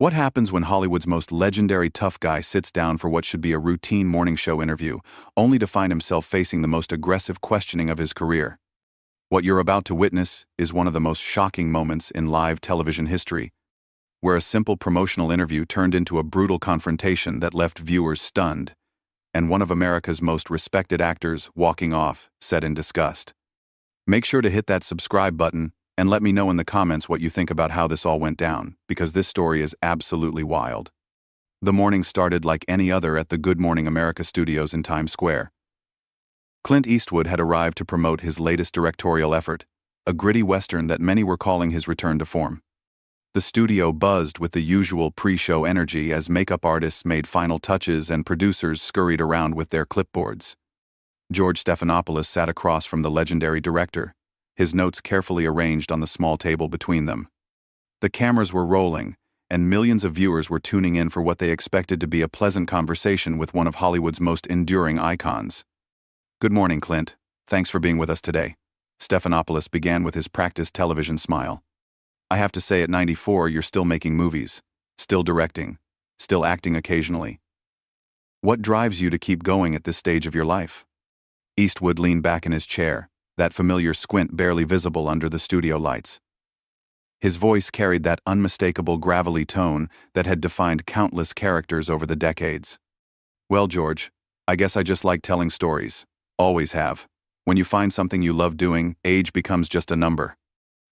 What happens when Hollywood's most legendary tough guy sits down for what should be a routine morning show interview, only to find himself facing the most aggressive questioning of his career? What you're about to witness is one of the most shocking moments in live television history, where a simple promotional interview turned into a brutal confrontation that left viewers stunned, and one of America's most respected actors walking off, set in disgust. Make sure to hit that subscribe button and let me know in the comments what you think about how this all went down, because this story is absolutely wild. The morning started like any other at the Good Morning America studios in Times Square. Clint Eastwood had arrived to promote his latest directorial effort, a gritty western that many were calling his return to form. The studio buzzed with the usual pre-show energy as makeup artists made final touches and producers scurried around with their clipboards. George Stephanopoulos sat across from the legendary director, his notes carefully arranged on the small table between them. The cameras were rolling, and millions of viewers were tuning in for what they expected to be a pleasant conversation with one of Hollywood's most enduring icons. "Good morning, Clint. Thanks for being with us today." Stephanopoulos began with his practiced television smile. "I have to say, at 94, you're still making movies, still directing, still acting occasionally. What drives you to keep going at this stage of your life?" Eastwood leaned back in his chair, that familiar squint barely visible under the studio lights. His voice carried that unmistakable gravelly tone that had defined countless characters over the decades. "Well, George, I guess I just like telling stories. Always have. When you find something you love doing, age becomes just a number.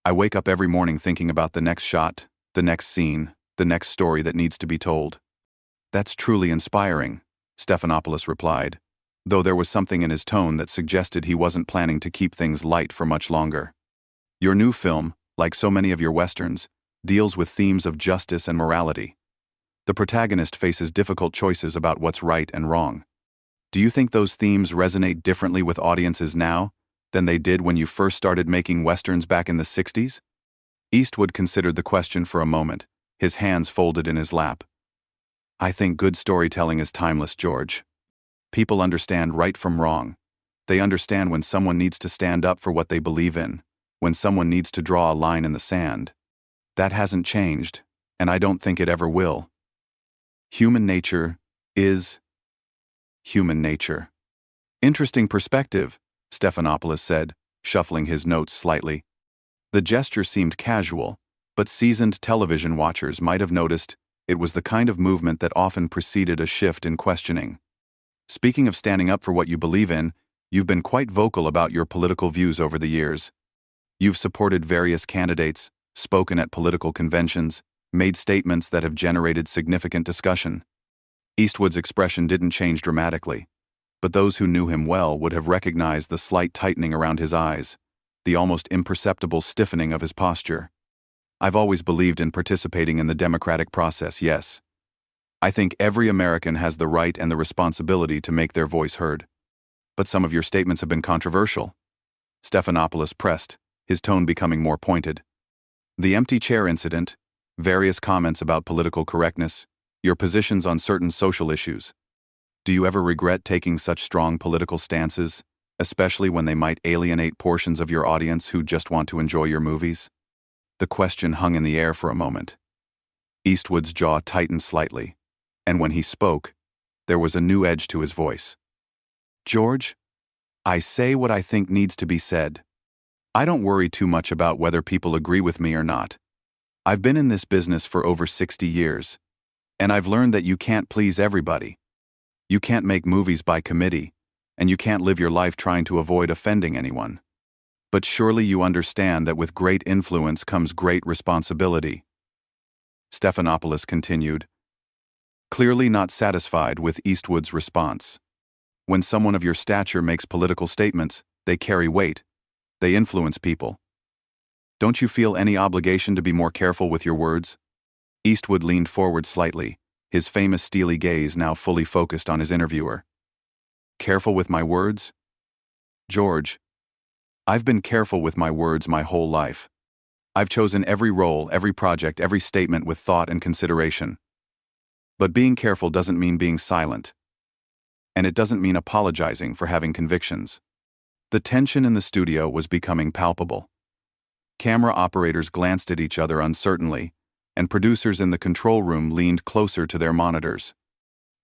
I wake up every morning thinking about the next shot, the next scene, the next story that needs to be told." "That's truly inspiring," Stephanopoulos replied, though there was something in his tone that suggested he wasn't planning to keep things light for much longer. "Your new film, like so many of your westerns, deals with themes of justice and morality. The protagonist faces difficult choices about what's right and wrong. Do you think those themes resonate differently with audiences now than they did when you first started making westerns back in the 60s? Eastwood considered the question for a moment, his hands folded in his lap. "I think good storytelling is timeless, George. People understand right from wrong. They understand when someone needs to stand up for what they believe in, when someone needs to draw a line in the sand. That hasn't changed, and I don't think it ever will. Human nature is human nature." "Interesting perspective," Stephanopoulos said, shuffling his notes slightly. The gesture seemed casual, but seasoned television watchers might have noticed it was the kind of movement that often preceded a shift in questioning. "Speaking of standing up for what you believe in, you've been quite vocal about your political views over the years. You've supported various candidates, spoken at political conventions, made statements that have generated significant discussion." Eastwood's expression didn't change dramatically, but those who knew him well would have recognized the slight tightening around his eyes, the almost imperceptible stiffening of his posture. "I've always believed in participating in the democratic process, yes. I think every American has the right and the responsibility to make their voice heard. But some of your statements have been controversial." Stephanopoulos pressed, his tone becoming more pointed. "The empty chair incident, various comments about political correctness, your positions on certain social issues. Do you ever regret taking such strong political stances, especially when they might alienate portions of your audience who just want to enjoy your movies?" The question hung in the air for a moment. Eastwood's jaw tightened slightly, and when he spoke, there was a new edge to his voice. "George, I say what I think needs to be said. I don't worry too much about whether people agree with me or not. I've been in this business for over 60 years, and I've learned that you can't please everybody. You can't make movies by committee, and you can't live your life trying to avoid offending anyone. But surely you understand that with great influence comes great responsibility." Stephanopoulos continued, clearly not satisfied with Eastwood's response. "When someone of your stature makes political statements, they carry weight. They influence people. Don't you feel any obligation to be more careful with your words?" Eastwood leaned forward slightly, his famous steely gaze now fully focused on his interviewer. "Careful with my words? George, I've been careful with my words my whole life. I've chosen every role, every project, every statement with thought and consideration. But being careful doesn't mean being silent. And it doesn't mean apologizing for having convictions." The tension in the studio was becoming palpable. Camera operators glanced at each other uncertainly, and producers in the control room leaned closer to their monitors.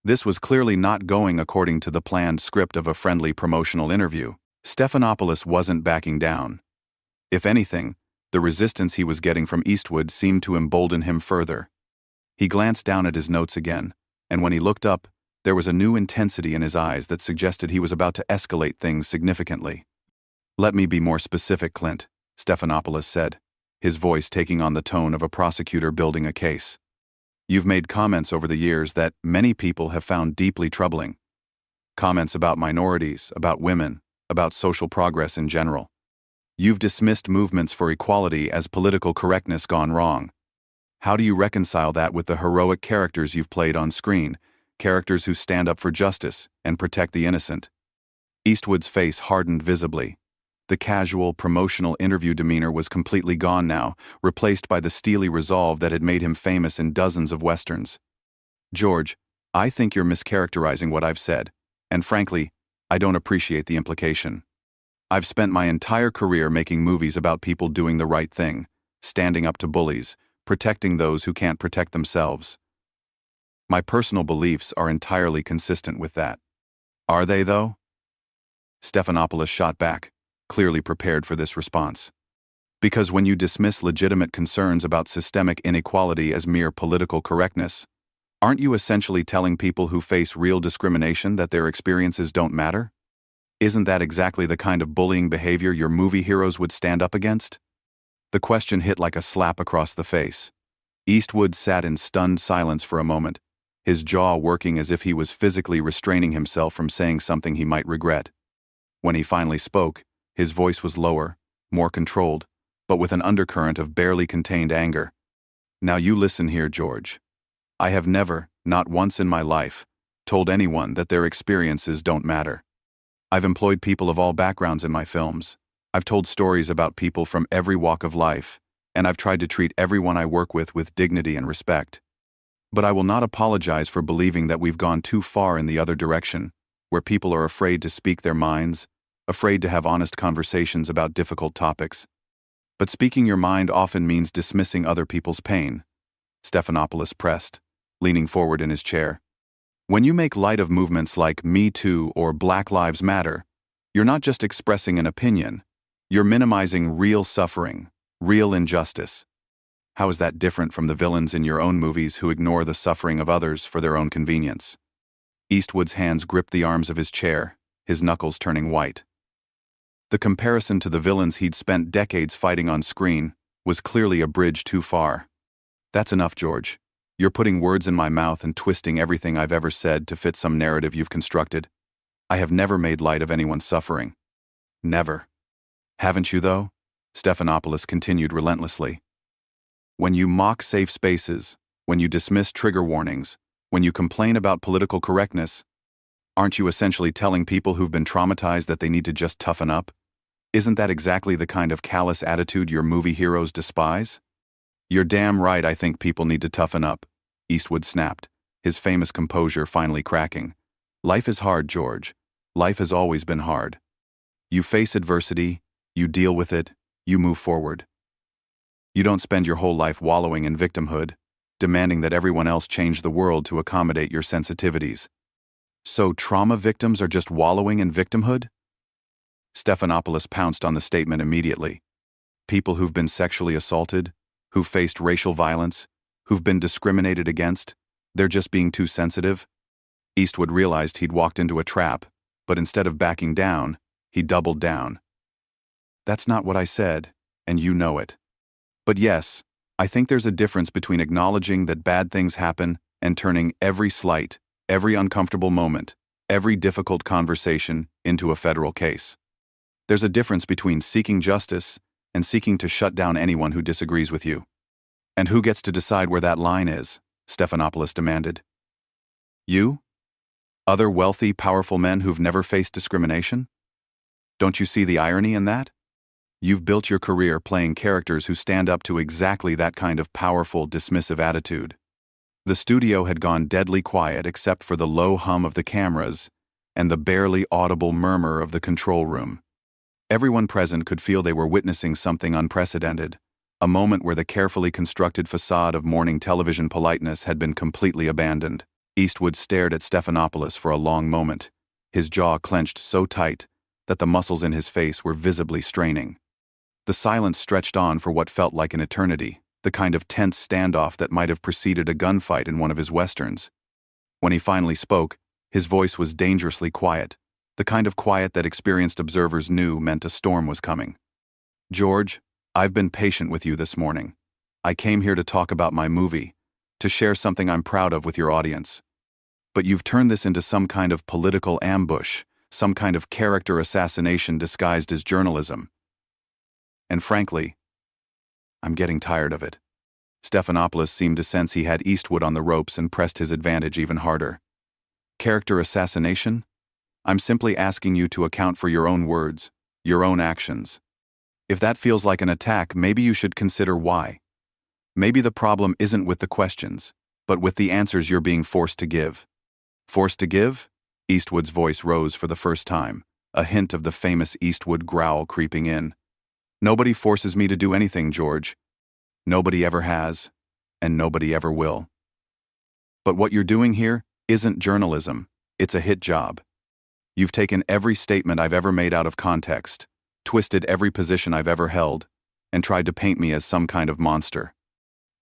This was clearly not going according to the planned script of a friendly promotional interview. Stephanopoulos wasn't backing down. If anything, the resistance he was getting from Eastwood seemed to embolden him further. He glanced down at his notes again, and when he looked up, there was a new intensity in his eyes that suggested he was about to escalate things significantly. "Let me be more specific, Clint," Stephanopoulos said, his voice taking on the tone of a prosecutor building a case. "You've made comments over the years that many people have found deeply troubling. Comments about minorities, about women, about social progress in general. You've dismissed movements for equality as political correctness gone wrong. How do you reconcile that with the heroic characters you've played on screen, characters who stand up for justice and protect the innocent?" Eastwood's face hardened visibly. The casual, promotional interview demeanor was completely gone now, replaced by the steely resolve that had made him famous in dozens of westerns. "George, I think you're mischaracterizing what I've said, and frankly, I don't appreciate the implication. I've spent my entire career making movies about people doing the right thing, standing up to bullies, protecting those who can't protect themselves. My personal beliefs are entirely consistent with that." "Are they, though?" Stephanopoulos shot back, clearly prepared for this response. "Because when you dismiss legitimate concerns about systemic inequality as mere political correctness, aren't you essentially telling people who face real discrimination that their experiences don't matter? Isn't that exactly the kind of bullying behavior your movie heroes would stand up against?" The question hit like a slap across the face. Eastwood sat in stunned silence for a moment, his jaw working as if he was physically restraining himself from saying something he might regret. When he finally spoke, his voice was lower, more controlled, but with an undercurrent of barely contained anger. "Now you listen here, George. I have never, not once in my life, told anyone that their experiences don't matter. I've employed people of all backgrounds in my films. I've told stories about people from every walk of life, and I've tried to treat everyone I work with dignity and respect. But I will not apologize for believing that we've gone too far in the other direction, where people are afraid to speak their minds, afraid to have honest conversations about difficult topics. But speaking your mind often means dismissing other people's pain," Stephanopoulos pressed, leaning forward in his chair. "When you make light of movements like Me Too or Black Lives Matter, you're not just expressing an opinion, you're minimizing real suffering, real injustice. How is that different from the villains in your own movies who ignore the suffering of others for their own convenience?" Eastwood's hands gripped the arms of his chair, his knuckles turning white. The comparison to the villains he'd spent decades fighting on screen was clearly a bridge too far. "That's enough, George. You're putting words in my mouth and twisting everything I've ever said to fit some narrative you've constructed. I have never made light of anyone's suffering. Never." "Haven't you, though?" Stephanopoulos continued relentlessly. "When you mock safe spaces, when you dismiss trigger warnings, when you complain about political correctness, aren't you essentially telling people who've been traumatized that they need to just toughen up? Isn't that exactly the kind of callous attitude your movie heroes despise?" "You're damn right I think people need to toughen up," Eastwood snapped, his famous composure finally cracking. "Life is hard, George. Life has always been hard. You face adversity, you deal with it, you move forward. You don't spend your whole life wallowing in victimhood, demanding that everyone else change the world to accommodate your sensitivities." "So trauma victims are just wallowing in victimhood?" Stephanopoulos pounced on the statement immediately. "People who've been sexually assaulted, who've faced racial violence, who've been discriminated against, they're just being too sensitive?" Eastwood realized he'd walked into a trap, but instead of backing down, he doubled down. "That's not what I said, and you know it. But yes, I think there's a difference between acknowledging that bad things happen and turning every slight, every uncomfortable moment, every difficult conversation into a federal case. There's a difference between seeking justice and seeking to shut down anyone who disagrees with you." "And who gets to decide where that line is?" Stephanopoulos demanded. "You? Other wealthy, powerful men who've never faced discrimination? Don't you see the irony in that? You've built your career playing characters who stand up to exactly that kind of powerful, dismissive attitude." The studio had gone deadly quiet except for the low hum of the cameras and the barely audible murmur of the control room. Everyone present could feel they were witnessing something unprecedented, a moment where the carefully constructed facade of morning television politeness had been completely abandoned. Eastwood stared at Stephanopoulos for a long moment, his jaw clenched so tight that the muscles in his face were visibly straining. The silence stretched on for what felt like an eternity, the kind of tense standoff that might have preceded a gunfight in one of his westerns. When he finally spoke, his voice was dangerously quiet, the kind of quiet that experienced observers knew meant a storm was coming. "George, I've been patient with you this morning. I came here to talk about my movie, to share something I'm proud of with your audience. But you've turned this into some kind of political ambush, some kind of character assassination disguised as journalism. And frankly, I'm getting tired of it." Stephanopoulos seemed to sense he had Eastwood on the ropes and pressed his advantage even harder. "Character assassination? I'm simply asking you to account for your own words, your own actions. If that feels like an attack, maybe you should consider why. Maybe the problem isn't with the questions, but with the answers you're being forced to give." "Forced to give?" Eastwood's voice rose for the first time, a hint of the famous Eastwood growl creeping in. "Nobody forces me to do anything, George. Nobody ever has, and nobody ever will. But what you're doing here isn't journalism, it's a hit job. You've taken every statement I've ever made out of context, twisted every position I've ever held, and tried to paint me as some kind of monster."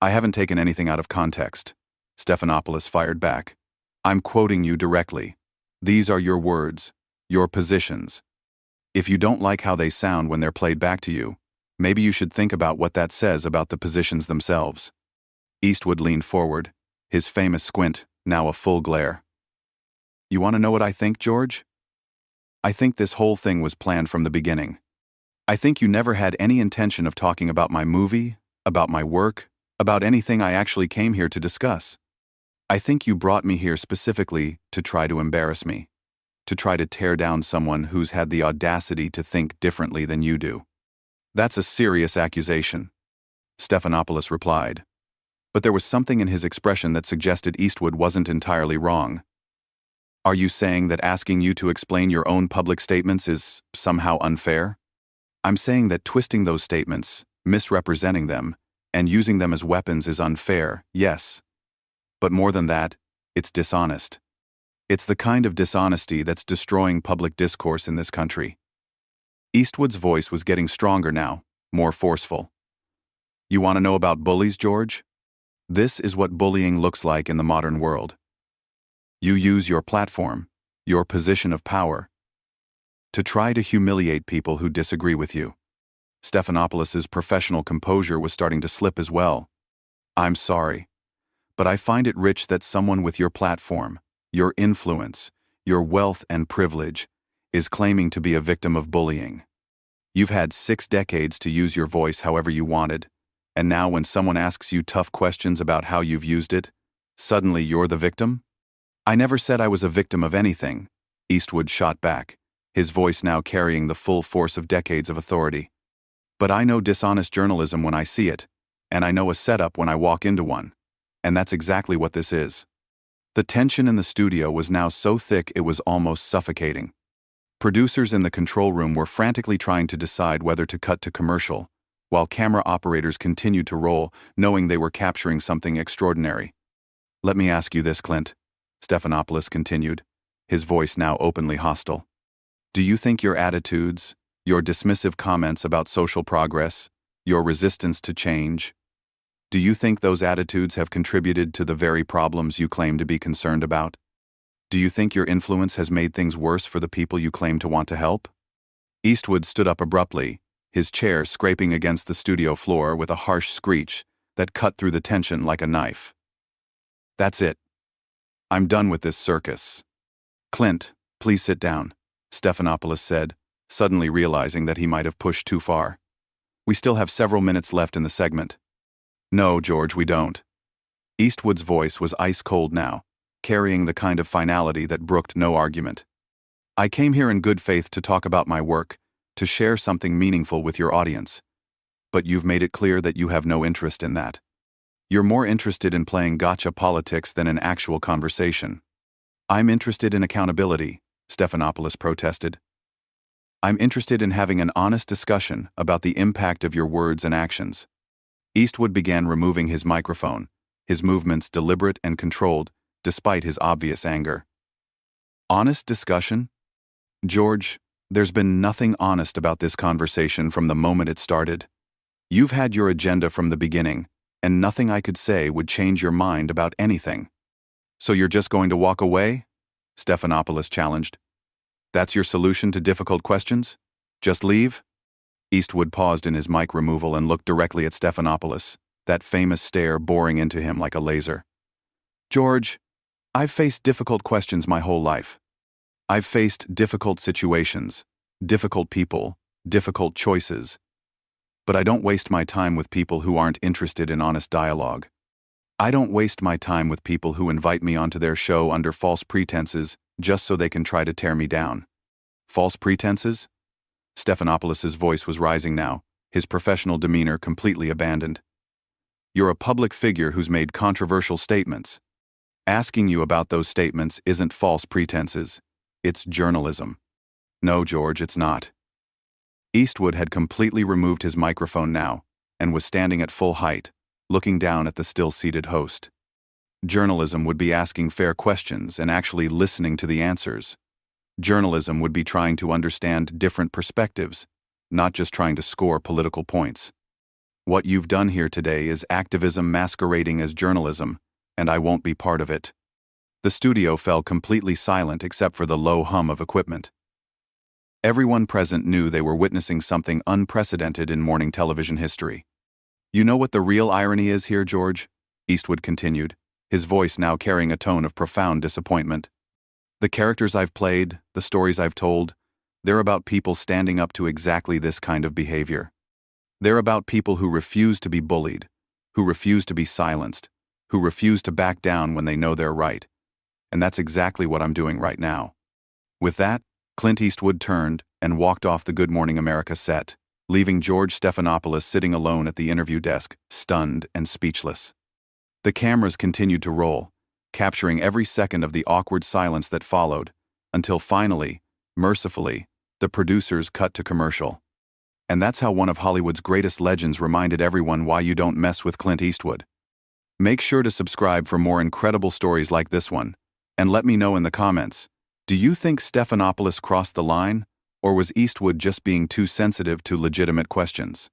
"I haven't taken anything out of context," Stephanopoulos fired back. "I'm quoting you directly. These are your words, your positions. If you don't like how they sound when they're played back to you, maybe you should think about what that says about the positions themselves." Eastwood leaned forward, his famous squint now a full glare. "You want to know what I think, George? I think this whole thing was planned from the beginning. I think you never had any intention of talking about my movie, about my work, about anything I actually came here to discuss. I think you brought me here specifically to try to embarrass me, to try to tear down someone who's had the audacity to think differently than you do." "That's a serious accusation," Stephanopoulos replied. But there was something in his expression that suggested Eastwood wasn't entirely wrong. "Are you saying that asking you to explain your own public statements is somehow unfair?" "I'm saying that twisting those statements, misrepresenting them, and using them as weapons is unfair, yes. But more than that, it's dishonest. It's the kind of dishonesty that's destroying public discourse in this country." Eastwood's voice was getting stronger now, more forceful. "You want to know about bullies, George? This is what bullying looks like in the modern world. You use your platform, your position of power, to try to humiliate people who disagree with you." Stephanopoulos' professional composure was starting to slip as well. "I'm sorry, but I find it rich that someone with your platform, your influence, your wealth and privilege, is claiming to be a victim of bullying. You've had 6 decades to use your voice however you wanted, and now when someone asks you tough questions about how you've used it, suddenly you're the victim?" "I never said I was a victim of anything," Eastwood shot back, his voice now carrying the full force of decades of authority. "But I know dishonest journalism when I see it, and I know a setup when I walk into one, and that's exactly what this is." The tension in the studio was now so thick it was almost suffocating. Producers in the control room were frantically trying to decide whether to cut to commercial, while camera operators continued to roll, knowing they were capturing something extraordinary. "Let me ask you this, Clint," Stephanopoulos continued, his voice now openly hostile. "Do you think your attitudes, your dismissive comments about social progress, your resistance to change, do you think those attitudes have contributed to the very problems you claim to be concerned about? Do you think your influence has made things worse for the people you claim to want to help?" Eastwood stood up abruptly, his chair scraping against the studio floor with a harsh screech that cut through the tension like a knife. "That's it. I'm done with this circus." "Clint, please sit down," Stephanopoulos said, suddenly realizing that he might have pushed too far. "We still have several minutes left in the segment." "No, George, we don't." Eastwood's voice was ice-cold now, carrying the kind of finality that brooked no argument. "I came here in good faith to talk about my work, to share something meaningful with your audience. But you've made it clear that you have no interest in that. You're more interested in playing gotcha politics than in actual conversation." "I'm interested in accountability," Stephanopoulos protested. "I'm interested in having an honest discussion about the impact of your words and actions. Eastwood began removing his microphone, his movements deliberate and controlled, despite his obvious anger. Honest discussion? George, there's been nothing honest about this conversation from the moment it started. You've had your agenda from the beginning, and nothing I could say would change your mind about anything. So you're just going to walk away? Stephanopoulos challenged. That's your solution to difficult questions? Just leave? Eastwood paused in his mic removal and looked directly at Stephanopoulos, that famous stare boring into him like a laser. George, I've faced difficult questions my whole life. I've faced difficult situations, difficult people, difficult choices. But I don't waste my time with people who aren't interested in honest dialogue. I don't waste my time with people who invite me onto their show under false pretenses just so they can try to tear me down. False pretenses? Stephanopoulos' voice was rising now, his professional demeanor completely abandoned. You're a public figure who's made controversial statements. Asking you about those statements isn't false pretenses. It's journalism. No, George, it's not. Eastwood had completely removed his microphone now and was standing at full height, looking down at the still-seated host. Journalism would be asking fair questions and actually listening to the answers. Journalism would be trying to understand different perspectives, not just trying to score political points. What you've done here today is activism masquerading as journalism, and I won't be part of it. The studio fell completely silent except for the low hum of equipment. Everyone present knew they were witnessing something unprecedented in morning television history. You know what the real irony is here, George? Eastwood continued, his voice now carrying a tone of profound disappointment. The characters I've played, the stories I've told, they're about people standing up to exactly this kind of behavior. They're about people who refuse to be bullied, who refuse to be silenced, who refuse to back down when they know they're right. And that's exactly what I'm doing right now. With that, Clint Eastwood turned and walked off the Good Morning America set, leaving George Stephanopoulos sitting alone at the interview desk, stunned and speechless. The cameras continued to roll, capturing every second of the awkward silence that followed, until finally, mercifully, the producers cut to commercial. And that's how one of Hollywood's greatest legends reminded everyone why you don't mess with Clint Eastwood. Make sure to subscribe for more incredible stories like this one, and let me know in the comments, do you think Stephanopoulos crossed the line, or was Eastwood just being too sensitive to legitimate questions?